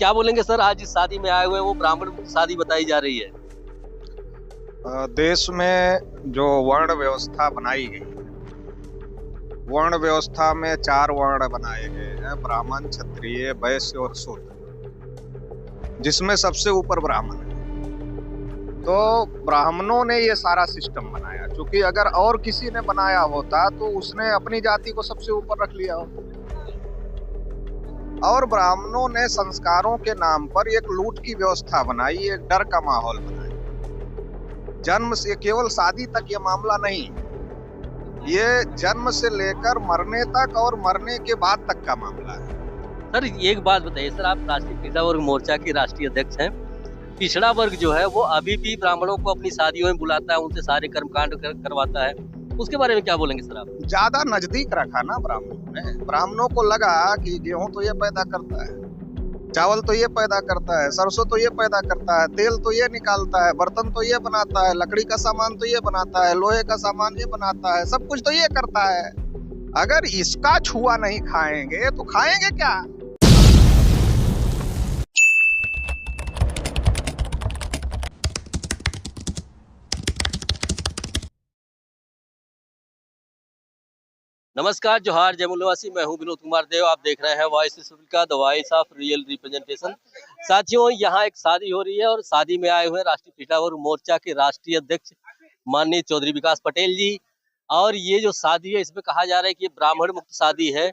क्या बोलेंगे सर, आज इस शादी में आए हुए हैं, वो ब्राह्मण शादी बताई जा रही है। देश में जो वर्ण व्यवस्था बनाई गई है, वर्ण व्यवस्था में 4 वर्ण बनाए गए हैं: ब्राह्मण, क्षत्रिय, वैश्य और शूद्र, जिसमें सबसे ऊपर ब्राह्मण है। तो ब्राह्मणों ने ये सारा सिस्टम बनाया, क्योंकि अगर और किसी ने बनाया होता तो उसने अपनी जाति को सबसे ऊपर रख लिया होता। और ब्राह्मणों ने संस्कारों के नाम पर एक लूट की व्यवस्था बनाई, एक डर का माहौल बनाया। जन्म से केवल शादी तक ये मामला नहीं, ये जन्म से लेकर मरने तक और मरने के बाद तक का मामला है। सर एक बात बताइए सर, आप राष्ट्रीय पिछड़ा वर्ग मोर्चा के राष्ट्रीय अध्यक्ष हैं। पिछड़ा वर्ग जो है वो अभी भी ब्राह्मणों को अपनी शादियों में बुलाता है, उनसे सारे कर्मकांड करवाता है। उसके बारे में क्या बोलेंगे सर आप? ज्यादा नजदीक रखा ना ब्राह्मणों ने। ब्राह्मणों को लगा कि गेहूं तो ये पैदा करता है, चावल तो ये पैदा करता है, सरसों तो ये पैदा करता है, तेल तो ये निकालता है, बर्तन तो ये बनाता है, लकड़ी का सामान तो ये बनाता है, लोहे का सामान ये बनाता है, सब कुछ तो ये करता है। अगर इसका छुआ नहीं खाएंगे तो खाएंगे क्या? नमस्कार, जोहार, जय मूल्यवासी। मैं हूं विनोद कुमार देव। आप देख रहे हैं वॉइस का the voice of real representation. साथियों, यहाँ एक शादी हो रही है और शादी में आए हुए हैं राष्ट्रीय पिछड़ा वर्ग मोर्चा के राष्ट्रीय अध्यक्ष माननीय चौधरी विकास पटेल जी। और ये जो शादी है, इसमें कहा जा रहा है कि ये ब्राह्मण मुक्त शादी है।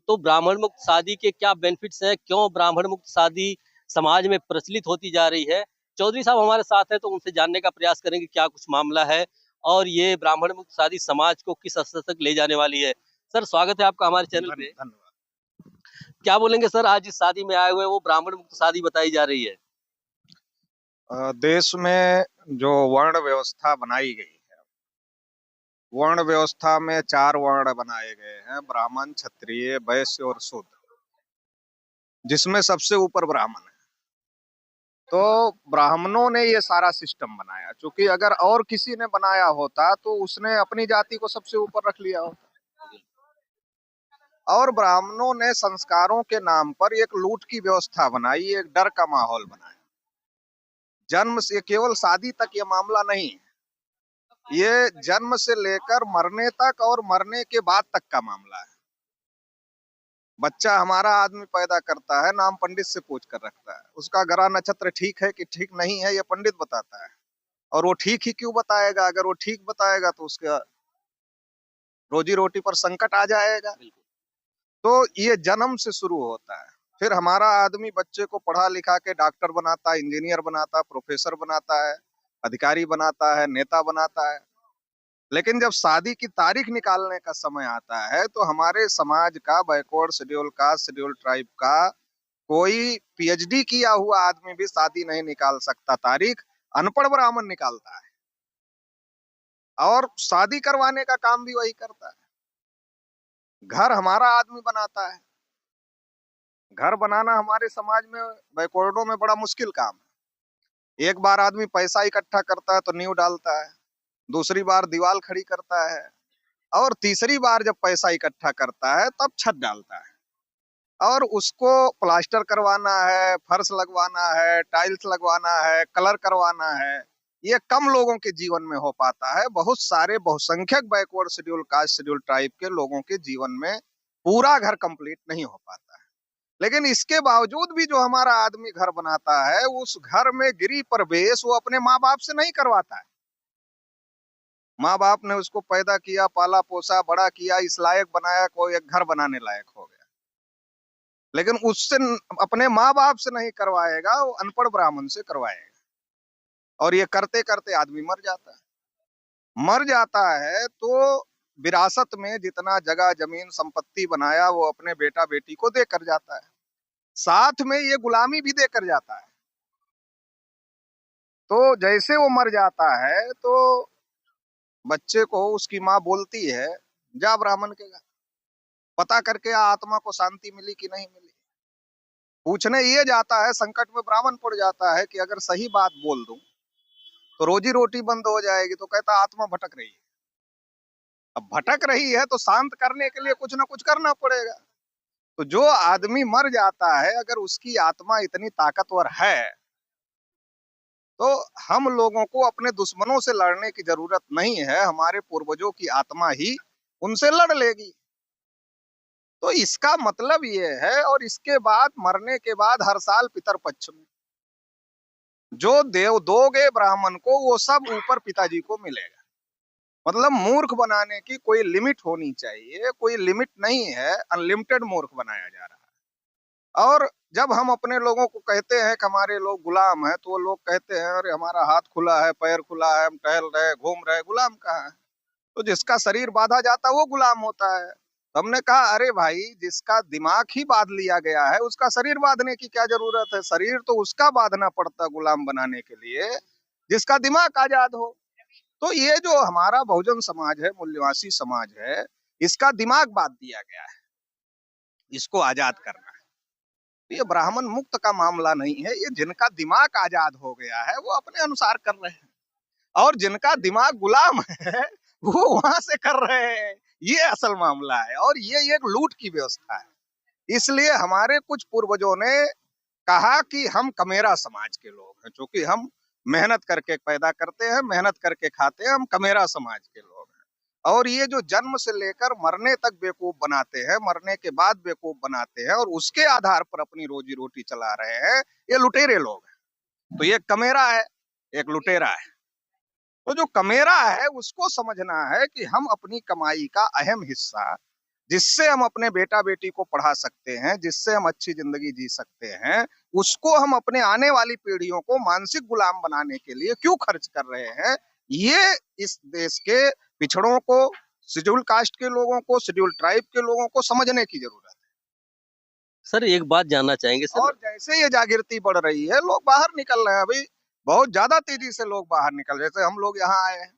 तो ब्राह्मण मुक्त शादी के क्या बेनिफिट्स हैं, क्यों ब्राह्मण मुक्त शादी समाज में प्रचलित होती जा रही है? चौधरी साहब हमारे साथ है, तो उनसे जानने का प्रयास करेंगे क्या कुछ मामला है और ये ब्राह्मण मुक्त शादी समाज को किस स्तर तक ले जाने वाली है। सर स्वागत है आपका हमारे चैनल पे। धन्यवाद। क्या बोलेंगे सर, आज इस शादी में आए हुए हैं, वो ब्राह्मण मुक्त शादी बताई जा रही है। देश में जो वर्ण व्यवस्था बनाई गई है, वर्ण व्यवस्था में 4 वर्ण बनाए गए हैं: ब्राह्मण, क्षत्रिय, वैश्य और शूद्र, जिसमें सबसे ऊपर ब्राह्मण है। तो ब्राह्मणों ने ये सारा सिस्टम बनाया, क्योंकि अगर और किसी ने बनाया होता तो उसने अपनी जाति को सबसे ऊपर रख लिया होता। और ब्राह्मणों ने संस्कारों के नाम पर एक लूट की व्यवस्था बनाई, एक डर का माहौल बनाया। जन्म से केवल शादी तक ये मामला नहीं, ये जन्म से लेकर मरने तक और मरने के बाद तक का मामला है। बच्चा हमारा आदमी पैदा करता है, नाम पंडित से पूछ कर रखता है। उसका ग्रह नक्षत्र ठीक है कि ठीक नहीं है, ये पंडित बताता है। और वो ठीक ही क्यों बताएगा? अगर वो ठीक बताएगा तो उसका रोजी रोटी पर संकट आ जाएगा। तो ये जन्म से शुरू होता है। फिर हमारा आदमी बच्चे को पढ़ा लिखा के डॉक्टर बनाता है, इंजीनियर बनाता है, प्रोफेसर बनाता है, अधिकारी बनाता है, नेता बनाता है। लेकिन जब शादी की तारीख निकालने का समय आता है तो हमारे समाज का, बैकवर्ड शेड्यूल का, शेड्यूल ट्राइब का कोई पीएचडी किया हुआ आदमी भी शादी नहीं निकाल सकता तारीख, अनपढ़ ब्राह्मण निकालता है। और शादी करवाने का काम भी वही करता है। घर हमारा आदमी बनाता है। घर बनाना हमारे समाज में, बैकवर्डों में बड़ा मुश्किल काम है। एक बार आदमी पैसा इकट्ठा करता है तो नींव डालता है, दूसरी बार दीवार खड़ी करता है, और तीसरी बार जब पैसा इकट्ठा करता है तब छत डालता है। और उसको प्लास्टर करवाना है, फर्श लगवाना है, टाइल्स लगवाना है, कलर करवाना है। ये कम लोगों के जीवन में हो पाता है। बहुत सारे बहुसंख्यक backward schedule caste, schedule tribe के लोगों के जीवन में पूरा घर कंप्लीट नहीं हो पाता है। लेकिन इसके बावजूद भी जो हमारा आदमी घर बनाता है, उस घर में गृह प्रवेश वो अपने माँ बाप से नहीं करवाता है। माँ बाप ने उसको पैदा किया, पाला पोसा, बड़ा किया, इस लायक बनाया, कोई एक घर बनाने लायक हो गया। लेकिन उससे अपने माँ बाप से नहीं करवाएगा, वो अनपढ़ ब्राह्मण से करवाएगा। और ये करते करते आदमी मर जाता है। मर जाता है तो विरासत में जितना जगह जमीन संपत्ति बनाया वो अपने बेटा बेटी को देकर जाता है, साथ में ये गुलामी भी देकर जाता है। तो जैसे वो मर जाता है तो बच्चे को उसकी माँ बोलती है, जा ब्राह्मण के घर, पता करके आ आत्मा को शांति मिली कि नहीं मिली। पूछने ये जाता है, संकट में ब्राह्मण पड़ जाता है कि अगर सही बात बोल दूं तो रोजी रोटी बंद हो जाएगी। तो कहता आत्मा भटक रही है। अब भटक रही है तो शांत करने के लिए कुछ ना कुछ करना पड़ेगा। तो जो आदमी मर जाता है, अगर उसकी आत्मा इतनी ताकतवर है, तो हम लोगों को अपने दुश्मनों से लड़ने की जरूरत नहीं है, हमारे पूर्वजों की आत्मा ही उनसे लड़ लेगी। तो इसका मतलब ये है, और इसके बाद मरने के बाद हर साल पितरपक्ष में जो देव दोगे ब्राह्मण को, वो सब ऊपर पिताजी को मिलेगा। मतलब मूर्ख बनाने की कोई लिमिट होनी चाहिए, कोई लिमिट नहीं है, अनलिमिटेड मूर्ख बनाया जा रहा है। और जब हम अपने लोगों को कहते हैं कि हमारे लोग गुलाम हैं, तो वो लोग कहते हैं अरे हमारा हाथ खुला है, पैर खुला है, हम टहल रहे, घूम रहे, गुलाम कहाँ है? तो जिसका शरीर बांधा जाता है वो गुलाम होता है। तो हमने कहा अरे भाई, जिसका दिमाग ही बांध लिया गया है, उसका शरीर बांधने की क्या जरूरत है? शरीर तो उसका बांधना पड़ता गुलाम बनाने के लिए जिसका दिमाग आजाद हो। तो ये जो हमारा बहुजन समाज है, मूल्यवासी समाज है, इसका दिमाग बांध दिया गया है, इसको आजाद करना है। तो ये ब्राह्मण मुक्त का मामला नहीं है, ये जिनका दिमाग आजाद हो गया है वो अपने अनुसार कर रहे हैं, और जिनका दिमाग गुलाम है वो वहां से कर रहे हैं। ये असल मामला है, और ये एक लूट की व्यवस्था है। इसलिए हमारे कुछ पूर्वजों ने कहा कि हम कमेरा समाज के लोग हैं, क्योंकि हम मेहनत करके पैदा करते हैं, मेहनत करके खाते हैं, हम कमेरा समाज के लोग हैं। और ये जो जन्म से लेकर मरने तक बेवकूफ बनाते हैं, मरने के बाद बेवकूफ बनाते हैं, और उसके आधार पर अपनी रोजी रोटी चला रहे हैं, ये लुटेरे लोग हैं। तो ये कमेरा है, एक लुटेरा है। तो जो कमेरा है उसको समझना है कि हम अपनी कमाई का अहम हिस्सा, जिससे हम अपने बेटा बेटी को पढ़ा सकते हैं, जिससे हम अच्छी जिंदगी जी सकते हैं, उसको हम अपने आने वाली पीढ़ियों को मानसिक गुलाम बनाने के लिए क्यों खर्च कर रहे हैं? ये इस देश के पिछड़ों को, शेड्यूल कास्ट के लोगों को, शेड्यूल ट्राइब के लोगों को समझने की जरूरत है। सर एक बात जानना चाहेंगे सर। और जैसे ये जागृति बढ़ रही है, लोग बाहर निकल रहे हैं। अभी बहुत ज्यादा तेजी से लोग बाहर निकल रहे हैं। जैसे हम लोग यहाँ आए हैं,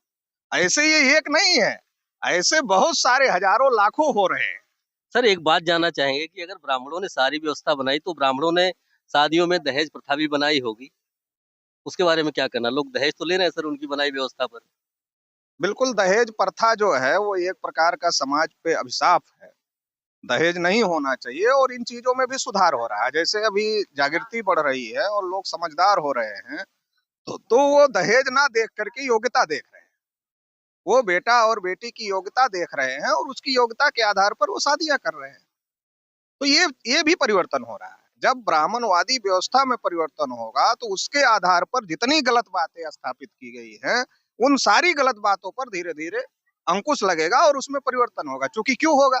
ऐसे ये एक नहीं है, ऐसे बहुत सारे हजारों लाखों हो रहे हैं। सर एक बात जानना चाहेंगे कि अगर ब्राह्मणों ने सारी व्यवस्था बनाई तो ब्राह्मणों ने शादियों में दहेज प्रथा भी बनाई होगी, उसके बारे में क्या करना? लोग दहेज तो ले रहे हैं सर उनकी बनाई व्यवस्था पर। बिल्कुल, दहेज प्रथा जो है वो एक प्रकार का समाज पे अभिशाप है। दहेज नहीं होना चाहिए, और इन चीजों में भी सुधार हो रहा है। जैसे अभी जागृति बढ़ रही है और लोग समझदार हो रहे हैं, तो वो दहेज ना देख करके योग्यता देख रहे हैं। वो बेटा और बेटी की योग्यता देख रहे हैं, और उसकी योग्यता के आधार पर वो शादियां कर रहे हैं। तो ये भी परिवर्तन हो रहा है। जब ब्राह्मणवादी व्यवस्था में परिवर्तन होगा, तो उसके आधार पर जितनी गलत बातें स्थापित की गई हैं, उन सारी गलत बातों पर धीरे धीरे अंकुश लगेगा, और उसमें परिवर्तन होगा। क्योंकि क्यों होगा?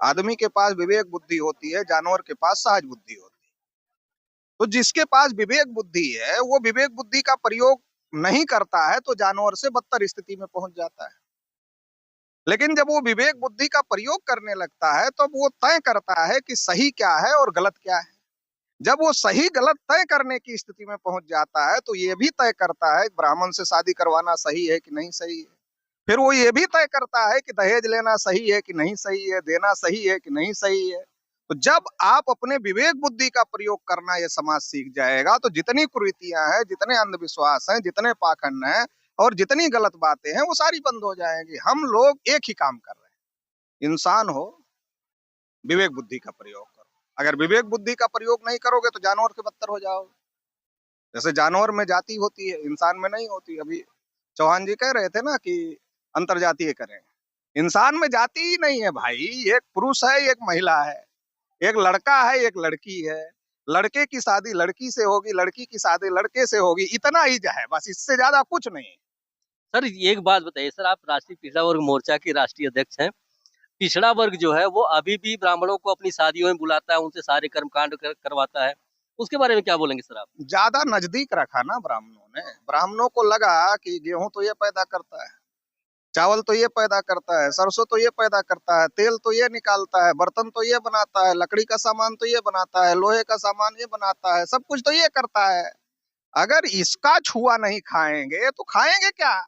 आदमी के पास विवेक बुद्धि होती है, जानवर के पास सहज बुद्धि होती है। तो जिसके पास विवेक बुद्धि है, वो विवेक बुद्धि का प्रयोग नहीं करता है, तो जानवर से बदतर स्थिति में पहुंच जाता है। लेकिन जब वो विवेक बुद्धि का प्रयोग करने लगता है, तो वो तय करता है कि सही क्या है और गलत क्या है। जब वो सही गलत तय करने की स्थिति में पहुंच जाता है, तो ये भी तय करता है ब्राह्मण से शादी करवाना सही है कि नहीं सही है। फिर वो ये भी तय करता है कि दहेज लेना सही है कि नहीं सही है, देना सही है कि नहीं सही है। तो जब आप अपने विवेक बुद्धि का प्रयोग करना ये समाज सीख जाएगा, तो जितनी कुरीतियां हैं, जितने अंधविश्वास हैं, जितने पाखंड हैं, और जितनी गलत बातें हैं, वो सारी बंद हो जाएंगी। हम लोग एक ही काम कर रहे हैं, इंसान हो, विवेक बुद्धि का प्रयोग करो। अगर विवेक बुद्धि का प्रयोग नहीं करोगे तो जानवर के बदतर हो जाओगे। जैसे जानवर में जाति होती है, इंसान में नहीं होती। अभी चौहान जी कह रहे थे ना कि अंतरजातीय करें। इंसान में जाति ही नहीं है भाई। एक पुरुष है, एक महिला है, एक लड़का है, एक लड़की है। लड़के की शादी लड़की से होगी, लड़की की शादी लड़के से होगी। इतना ही है बस, इससे ज्यादा कुछ नहीं। सर एक बात बताइए सर, आप राष्ट्रीय पिछड़ा वर्ग मोर्चा के राष्ट्रीय अध्यक्ष हैं। पिछड़ा वर्ग जो है वो अभी भी ब्राह्मणों को अपनी शादियों में बुलाता है, उनसे सारे कर्मकांड करवाता है, उसके बारे में क्या बोलेंगे सर आप? ज्यादा नजदीक रखा ना ब्राह्मणों ने। ब्राह्मणों को लगा कि गेहूं तो ये पैदा करता है, चावल तो ये पैदा करता है, सरसों तो ये पैदा करता है, तेल तो ये निकालता है, बर्तन तो ये बनाता है, लकड़ी का सामान तो ये बनाता है, लोहे का सामान ये बनाता है, सब कुछ तो ये करता है। अगर इसका छुआ नहीं खाएंगे तो खाएंगे क्या?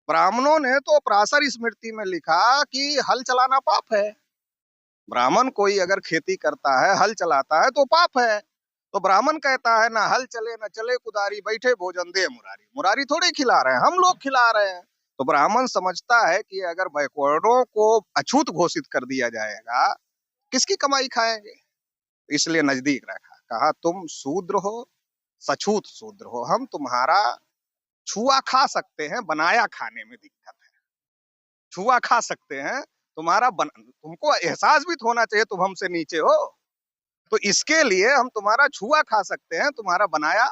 ब्राह्मणों ने तो पराशर स्मृति में लिखा कि हल चलाना पाप है। ब्राह्मण कोई अगर खेती करता है, हल चलाता है, तो पाप है। तो ब्राह्मण कहता है ना हल चले ना चले कुदारी, बैठे भोजन दे मुरारी। मुरारी थोड़ी खिला रहे हैं, हम लोग खिला रहे हैं। तो ब्राह्मण समझता है कि अगर बैकवर्डों को अछूत घोषित कर दिया जाएगा, किसकी कमाई खाएंगे? इसलिए नजदीक रखा, कहा तुम शूद्र हो, सछूत शूद्र हो, हम तुम्हारा छुआ खा सकते हैं, बनाया खाने में दिक्कत है। छुआ खा सकते हैं, तुमको एहसास भी तो होना चाहिए तुम हमसे नीचे हो, तो इसके लिए हम तुम्हारा छुआ खा सकते हैं, तुम्हारा बनाया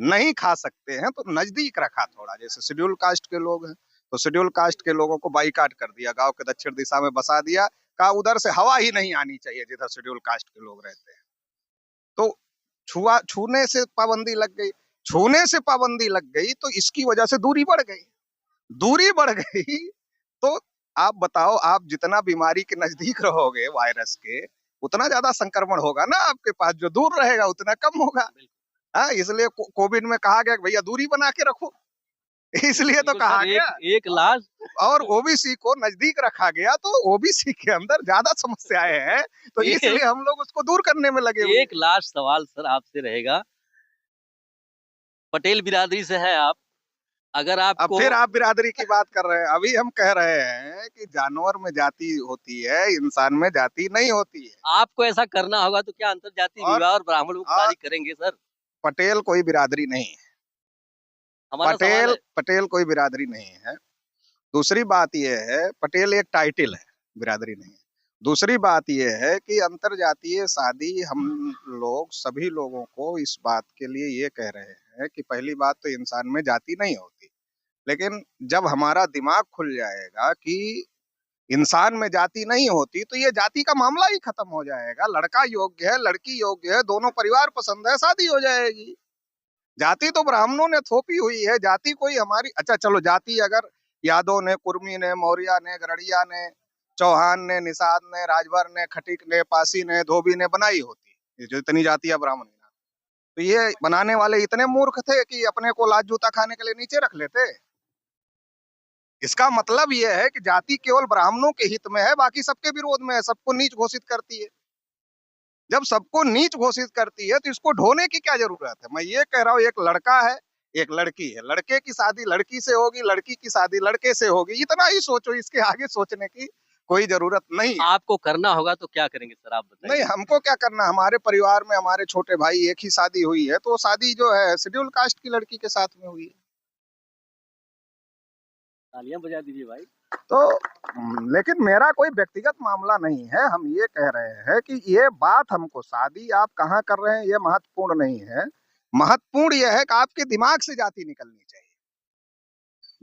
नहीं खा सकते हैं। तो नजदीक रखा थोड़ा, जैसे शेड्यूल कास्ट के लोग हैं तो शेड्यूल कास्ट के लोगों को बाइकाट कर दिया, गांव के दक्षिण दिशा में बसा दिया, कहा उधर से हवा ही नहीं आनी चाहिए जिधर शेड्यूल कास्ट के लोग रहते हैं। तो छूने से पाबंदी लग गई, छूने से पाबंदी लग गई तो इसकी वजह से दूरी बढ़ गई, दूरी बढ़ गई तो आप बताओ, आप जितना बीमारी के नजदीक रहोगे वायरस के, उतना ज्यादा संक्रमण होगा ना आपके पास, जो दूर रहेगा उतना कम होगा। हाँ, इसलिए कोविड में कहा गया कि भैया दूरी बना के रखो, इसलिए तो कहा गया। एक लास्ट और ओबीसी को नजदीक रखा गया, तो ओबीसी के अंदर ज्यादा समस्याएं हैं, तो इसलिए हम लोग उसको दूर करने में लगे हुए। एक लास्ट सवाल सर आपसे रहेगा, पटेल बिरादरी से हैं आप, अगर अब आपको फिर आप बिरादरी की बात कर रहे हैं। अभी हम कह रहे हैं कि जानवर में जाति होती है, इंसान में जाति नहीं होती है। आपको ऐसा करना होगा तो क्या अंतर जाति विवाह और ब्राह्मण मुक्त शादी करेंगे सर? पटेल कोई बिरादरी नहीं है, हमारा सवाल है। पटेल कोई बिरादरी नहीं है। दूसरी बात यह है, पटेल एक टाइटल है, बिरादरी नहीं है। दूसरी बात यह है कि अंतरजातीय शादी हम लोग सभी लोगों को इस बात के लिए ये कह रहे हैं कि पहली बात तो इंसान में जाति नहीं होती, लेकिन जब हमारा दिमाग खुल जाएगा कि इंसान में जाति नहीं होती, तो ये जाति का मामला ही खत्म हो जाएगा। लड़का योग्य है, लड़की योग्य है, दोनों परिवार पसंद है, शादी हो जाएगी। जाति तो ब्राह्मणों ने थोपी हुई है, जाति कोई हमारी, अच्छा चलो जाति अगर यादव ने, कुर्मी ने, मौर्य ने, गरड़िया ने, चौहान ने, निषाद ने, राजभर ने, खटिक ने, पासी ने, धोबी ने बनाई होती, ये जो इतनी जातियां ब्राह्मण, तो ये बनाने वाले इतने मूर्ख थे कि अपने को लात जूता खाने के लिए नीचे रख लेते। इसका मतलब ये है कि जाति केवल ब्राह्मणों के हित में है, बाकी सबके विरोध में है, सबको नीच घोषित करती है। जब सबको नीच घोषित करती है तो इसको ढोने की क्या जरूरत है? मैं ये कह रहा हूँ, एक लड़का है, एक लड़की है, लड़के की शादी लड़की से होगी, लड़की की शादी लड़के से होगी, इतना ही सोचो, इसके आगे सोचने की कोई जरूरत नहीं है। आपको करना होगा तो क्या करेंगे सर, आप बताइए। नहीं, हमको क्या करना, हमारे परिवार में हमारे छोटे भाई एक ही शादी हुई है, तो शादी जो है शेड्यूल कास्ट की लड़की के साथ में हुई है। तालियां बजा दीजिए भाई। तो लेकिन मेरा कोई व्यक्तिगत मामला नहीं है, हम ये कह रहे हैं कि ये बात हमको, शादी आप कहाँ कर रहे हैं ये महत्वपूर्ण नहीं है, महत्वपूर्ण यह है कि आपके दिमाग से जाति निकलनी चाहिए।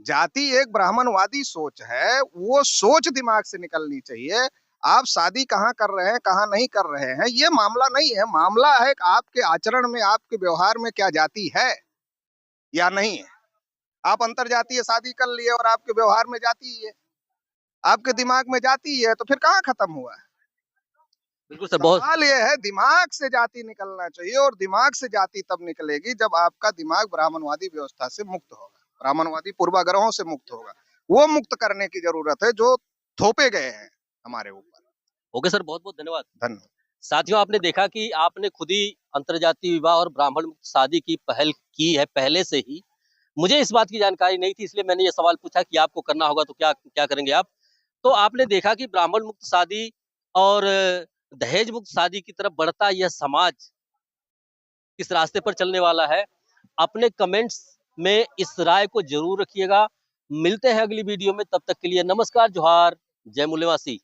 जाति एक ब्राह्मणवादी सोच है, वो सोच दिमाग से निकलनी चाहिए। आप शादी कहाँ कर रहे हैं, कहाँ नहीं कर रहे हैं, ये मामला नहीं है। मामला है कि आपके आचरण में, आपके व्यवहार में क्या जाति है या नहीं है। आप अंतरजातीय शादी कर लिए और आपके व्यवहार में जाति है, आपके दिमाग में जाति है, तो फिर कहाँ खत्म हुआ है? बिल्कुल सर, बहुत सवाल ये है, दिमाग से जाति निकलना चाहिए, और दिमाग से जाति तब निकलेगी जब आपका दिमाग ब्राह्मणवादी व्यवस्था से मुक्त होगा, ब्राह्मणवादी पूर्वाग्रहों से मुक्त होगा। वो मुक्त करने की जरूरत है जो थोपे गए हैं हमारे ऊपर। ओके सर, बहुत बहुत धन्यवाद। धन्यवाद। साथियों, आपने देखा कि आपने खुद ही अंतरजातीय विवाह और ब्राह्मण मुक्त शादी की पहल की है पहले से ही। मुझे इस बात की जानकारी नहीं थी, इसलिए मैंने ये सवाल पूछा कि आपको करना होगा तो क्या क्या करेंगे आप। तो आपने देखा कि ब्राह्मण मुक्त शादी और दहेज मुक्त शादी की तरफ बढ़ता यह समाज किस रास्ते पर चलने वाला है, अपने कमेंट्स में इस राय को जरूर रखिएगा। मिलते हैं अगली वीडियो में, तब तक के लिए नमस्कार, जोहार, जय मूल्यवासी।